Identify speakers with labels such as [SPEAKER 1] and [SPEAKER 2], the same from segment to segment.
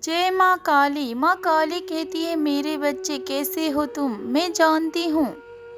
[SPEAKER 1] जय माँ काली। माँ काली कहती है, मेरे बच्चे कैसे हो तुम, मैं जानती हूँ।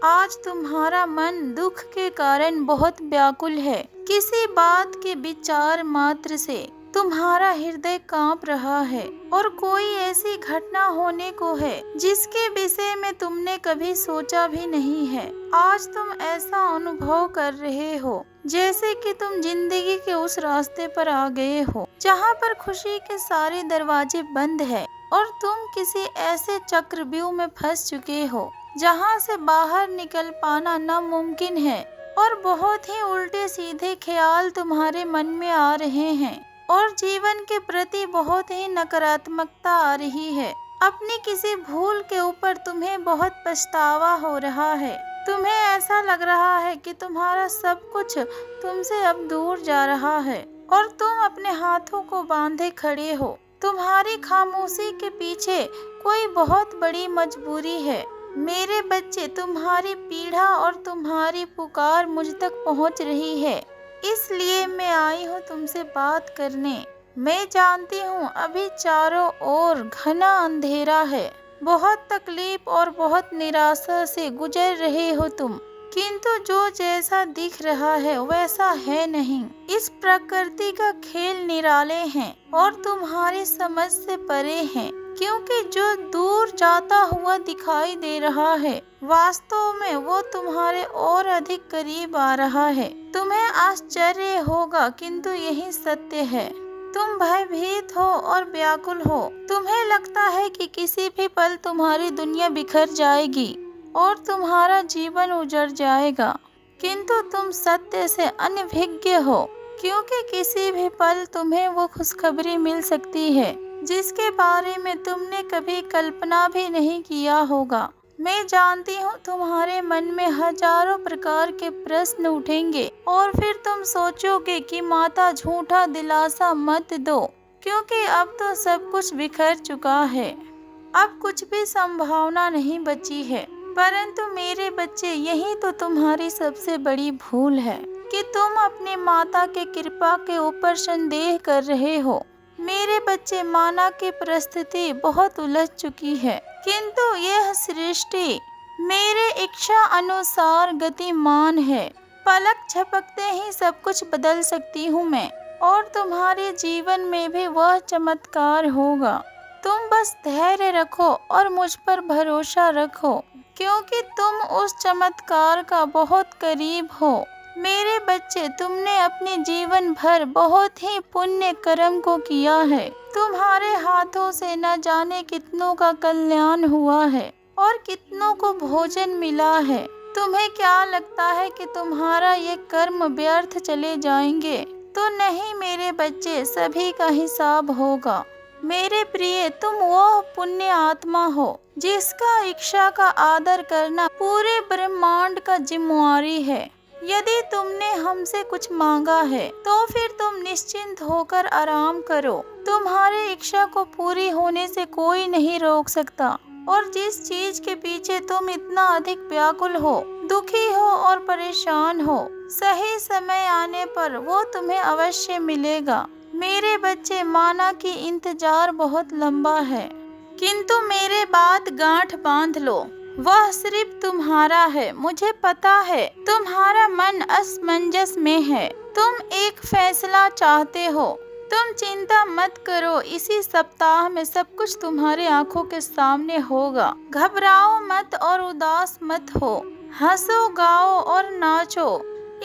[SPEAKER 1] आज तुम्हारा मन दुख के कारण बहुत व्याकुल है। किसी बात के विचार मात्र से तुम्हारा हृदय कांप रहा है और कोई ऐसी घटना होने को है जिसके विषय में तुमने कभी सोचा भी नहीं है। आज तुम ऐसा अनुभव कर रहे हो जैसे कि तुम जिंदगी के उस रास्ते पर आ गए हो जहाँ पर खुशी के सारे दरवाजे बंद है और तुम किसी ऐसे चक्रव्यूह में फंस चुके हो जहाँ से बाहर निकल पाना नामुमकिन है और बहुत ही उल्टे सीधे ख्याल तुम्हारे मन में आ रहे हैं और जीवन के प्रति बहुत ही नकारात्मकता आ रही है। अपनी किसी भूल के ऊपर तुम्हें बहुत पछतावा हो रहा है। तुम्हें ऐसा लग रहा है कि तुम्हारा सब कुछ तुमसे अब दूर जा रहा है और तुम अपने हाथों को बांधे खड़े हो। तुम्हारी खामोशी के पीछे कोई बहुत बड़ी मजबूरी है। मेरे बच्चे, तुम्हारी पीड़ा और तुम्हारी पुकार मुझ तक पहुंच रही है, इसलिए मैं आई हूँ तुमसे बात करने। मैं जानती हूँ अभी चारों ओर घना अंधेरा है, बहुत तकलीफ और बहुत निराशा से गुजर रहे हो तुम, किंतु जो जैसा दिख रहा है वैसा है नहीं। इस प्रकृति का खेल निराले हैं और तुम्हारी समझ से परे हैं, क्योंकि जो दूर जाता हुआ दिखाई दे रहा है वास्तव में वो तुम्हारे और अधिक करीब आ रहा है। तुम्हें आश्चर्य होगा किंतु यही सत्य है। तुम भयभीत हो और व्याकुल हो। तुम्हें लगता है कि किसी भी पल तुम्हारी दुनिया बिखर जाएगी और तुम्हारा जीवन उजड़ जाएगा, किंतु तुम सत्य से अनभिज्ञ हो, क्योंकि किसी भी पल तुम्हें वो खुशखबरी मिल सकती है जिसके बारे में तुमने कभी कल्पना भी नहीं किया होगा। मैं जानती हूँ तुम्हारे मन में हजारों प्रकार के प्रश्न उठेंगे और फिर तुम सोचोगे कि माता झूठा दिलासा मत दो, क्योंकि अब तो सब कुछ बिखर चुका है, अब कुछ भी संभावना नहीं बची है। परंतु मेरे बच्चे, यही तो तुम्हारी सबसे बड़ी भूल है कि तुम अपनी माता के कृपा के ऊपर संदेह कर रहे हो। मेरे बच्चे, माना की परिस्थिति बहुत उलझ चुकी है, किंतु यह सृष्टि मेरे इच्छा अनुसार गतिमान है। पलक झपकते ही सब कुछ बदल सकती हूँ मैं, और तुम्हारे जीवन में भी वह चमत्कार होगा। तुम बस धैर्य रखो और मुझ पर भरोसा रखो, क्योंकि तुम उस चमत्कार का बहुत करीब हो। मेरे बच्चे, तुमने अपने जीवन भर बहुत ही पुण्य कर्म को किया है। तुम्हारे हाथों से न जाने कितनों का कल्याण हुआ है और कितनों को भोजन मिला है। तुम्हें क्या लगता है कि तुम्हारा ये कर्म व्यर्थ चले जाएंगे? तो नहीं मेरे बच्चे, सभी का हिसाब होगा। मेरे प्रिय, तुम वह पुण्य आत्मा हो जिसका इच्छा का आदर करना पूरे ब्रह्मांड का जिम्मेवारी है। यदि तुमने हमसे कुछ मांगा है तो फिर तुम निश्चिंत होकर आराम करो। तुम्हारी इच्छा को पूरी होने से कोई नहीं रोक सकता, और जिस चीज के पीछे तुम इतना अधिक व्याकुल हो, दुखी हो और परेशान हो, सही समय आने पर वो तुम्हें अवश्य मिलेगा। मेरे बच्चे, माना कि इंतजार बहुत लंबा है, किंतु मेरे बात गांठ बांध लो, वह सिर्फ तुम्हारा है। मुझे पता है तुम्हारा मन असमंजस में है, तुम एक फैसला चाहते हो। तुम चिंता मत करो, इसी सप्ताह में सब कुछ तुम्हारे आंखों के सामने होगा। घबराओ मत और उदास मत हो, हंसो, गाओ और नाचो,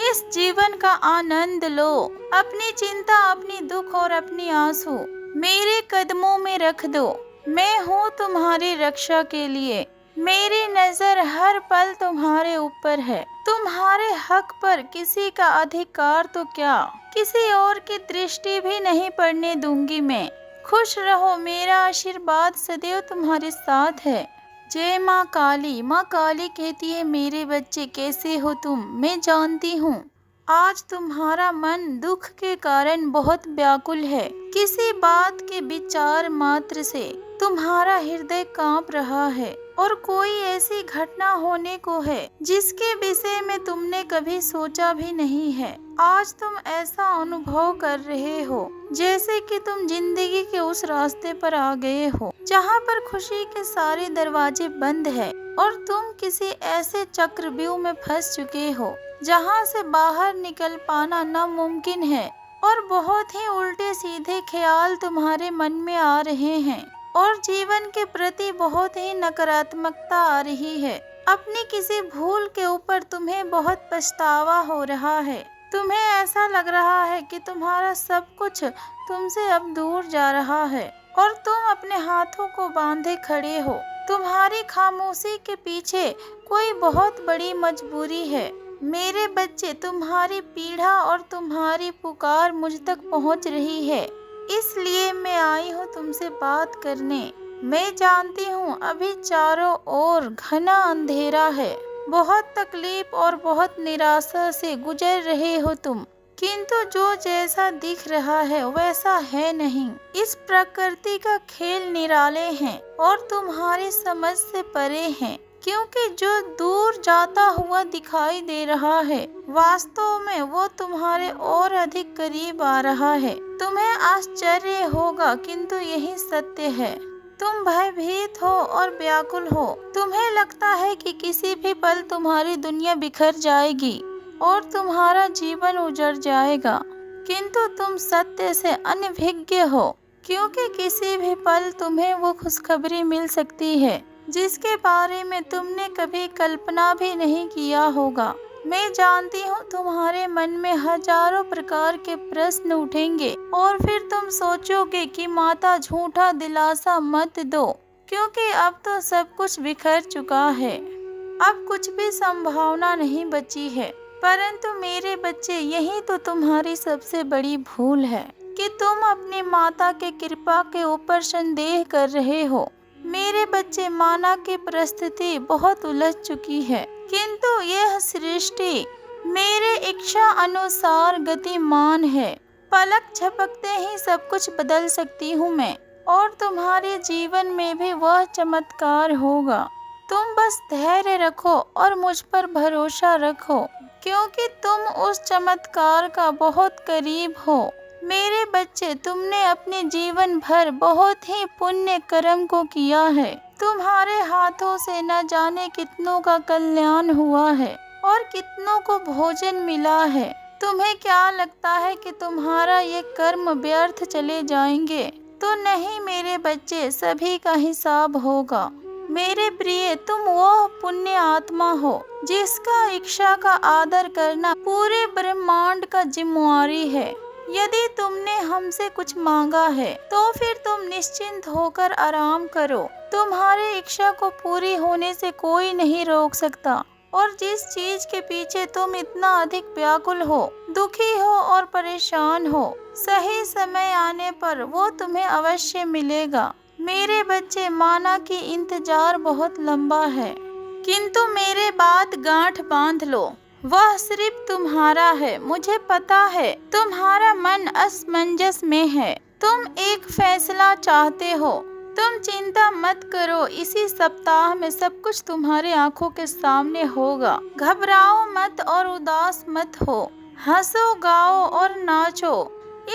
[SPEAKER 1] इस जीवन का आनंद लो। अपनी चिंता, अपनी दुख और अपनी आंसू मेरे कदमों में रख दो। मैं हूँ तुम्हारी रक्षा के लिए। मेरी नजर हर पल तुम्हारे ऊपर है। तुम्हारे हक पर किसी का अधिकार तो क्या, किसी और की दृष्टि भी नहीं पड़ने दूंगी मैं। खुश रहो, मेरा आशीर्वाद सदैव तुम्हारे साथ है। जय माँ काली। माँ काली कहती है, मेरे बच्चे कैसे हो तुम, मैं जानती हूँ। आज तुम्हारा मन दुख के कारण बहुत व्याकुल है। किसी बात के विचार मात्र से तुम्हारा हृदय कांप रहा है और कोई ऐसी घटना होने को है जिसके विषय में तुमने कभी सोचा भी नहीं है। आज तुम ऐसा अनुभव कर रहे हो जैसे कि तुम जिंदगी के उस रास्ते पर आ गए हो जहाँ पर खुशी के सारे दरवाजे बंद है और तुम किसी ऐसे चक्रव्यूह में फंस चुके हो जहाँ से बाहर निकल पाना नामुमकिन है और बहुत ही उल्टे सीधे ख्याल तुम्हारे मन में आ रहे हैं और जीवन के प्रति बहुत ही नकारात्मकता आ रही है। अपनी किसी भूल के ऊपर तुम्हें बहुत पछतावा हो रहा है। तुम्हें ऐसा लग रहा है कि तुम्हारा सब कुछ तुमसे अब दूर जा रहा है और तुम अपने हाथों को बांधे खड़े हो। तुम्हारी खामोशी के पीछे कोई बहुत बड़ी मजबूरी है। मेरे बच्चे, तुम्हारी पीड़ा और तुम्हारी पुकार मुझ तक पहुंच रही है, इसलिए मैं आई हूँ तुमसे बात करने। मैं जानती हूँ अभी चारों ओर घना अंधेरा है, बहुत तकलीफ और बहुत निराशा से गुजर रहे हो तुम, किंतु जो जैसा दिख रहा है वैसा है नहीं। इस प्रकृति का खेल निराले हैं और तुम्हारी समझ से परे हैं, क्योंकि जो दूर जाता हुआ दिखाई दे रहा है वास्तव में वो तुम्हारे और अधिक करीब आ रहा है। तुम्हें आश्चर्य होगा किंतु यही सत्य है। तुम भयभीत हो और व्याकुल हो। तुम्हें लगता है कि किसी भी पल तुम्हारी दुनिया बिखर जाएगी और तुम्हारा जीवन उजड़ जाएगा, किंतु तुम सत्य से अनभिज्ञ हो, क्योंकि किसी भी पल तुम्हें वो खुशखबरी मिल सकती है जिसके बारे में तुमने कभी कल्पना भी नहीं किया होगा। मैं जानती हूँ तुम्हारे मन में हजारों प्रकार के प्रश्न उठेंगे और फिर तुम सोचोगे कि माता झूठा दिलासा मत दो, क्योंकि अब तो सब कुछ बिखर चुका है, अब कुछ भी संभावना नहीं बची है। परंतु मेरे बच्चे, यही तो तुम्हारी सबसे बड़ी भूल है कि तुम अपनी माता के कृपा के ऊपर संदेह कर रहे हो। मेरे बच्चे, माना की परिस्थिति बहुत उलझ चुकी है, किंतु यह सृष्टि मेरे इच्छा अनुसार गतिमान है। पलक झपकते ही सब कुछ बदल सकती हूँ मैं, और तुम्हारे जीवन में भी वह चमत्कार होगा। तुम बस धैर्य रखो और मुझ पर भरोसा रखो, क्योंकि तुम उस चमत्कार का बहुत करीब हो। मेरे बच्चे, तुमने अपने जीवन भर बहुत ही पुण्य कर्म को किया है। तुम्हारे हाथों से न जाने कितनों का कल्याण हुआ है और कितनों को भोजन मिला है। तुम्हें क्या लगता है कि तुम्हारा ये कर्म व्यर्थ चले जाएंगे? तो नहीं मेरे बच्चे, सभी का हिसाब होगा। मेरे प्रिय, तुम वह पुण्य आत्मा हो जिसका इच्छा का आदर करना पूरे ब्रह्मांड का जिम्मेवारी है। यदि तुमने हमसे कुछ मांगा है तो फिर तुम निश्चिंत होकर आराम करो। तुम्हारी इच्छा को पूरी होने से कोई नहीं रोक सकता, और जिस चीज के पीछे तुम इतना अधिक व्याकुल हो, दुखी हो और परेशान हो, सही समय आने पर वो तुम्हें अवश्य मिलेगा। मेरे बच्चे, माना कि इंतजार बहुत लंबा है, किंतु मेरे बात गांठ बांध लो, वह सिर्फ तुम्हारा है। मुझे पता है तुम्हारा मन असमंजस में है, तुम एक फैसला चाहते हो। तुम चिंता मत करो, इसी सप्ताह में सब कुछ तुम्हारे आंखों के सामने होगा। घबराओ मत और उदास मत हो, हंसो, गाओ और नाचो,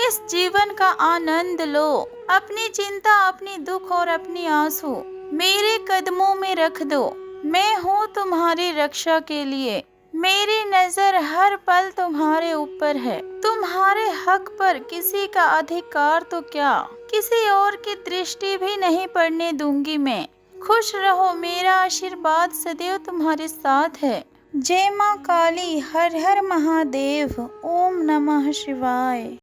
[SPEAKER 1] इस जीवन का आनंद लो। अपनी चिंता, अपनी दुख और अपनी आंसू मेरे कदमों में रख दो। मैं हूँ तुम्हारी रक्षा के लिए। मेरी नजर हर पल तुम्हारे ऊपर है। तुम्हारे हक पर किसी का अधिकार तो क्या, किसी और की दृष्टि भी नहीं पड़ने दूंगी मैं। खुश रहो, मेरा आशीर्वाद सदैव तुम्हारे साथ है। जय माँ काली, हर हर महादेव, ओम नमः शिवाय।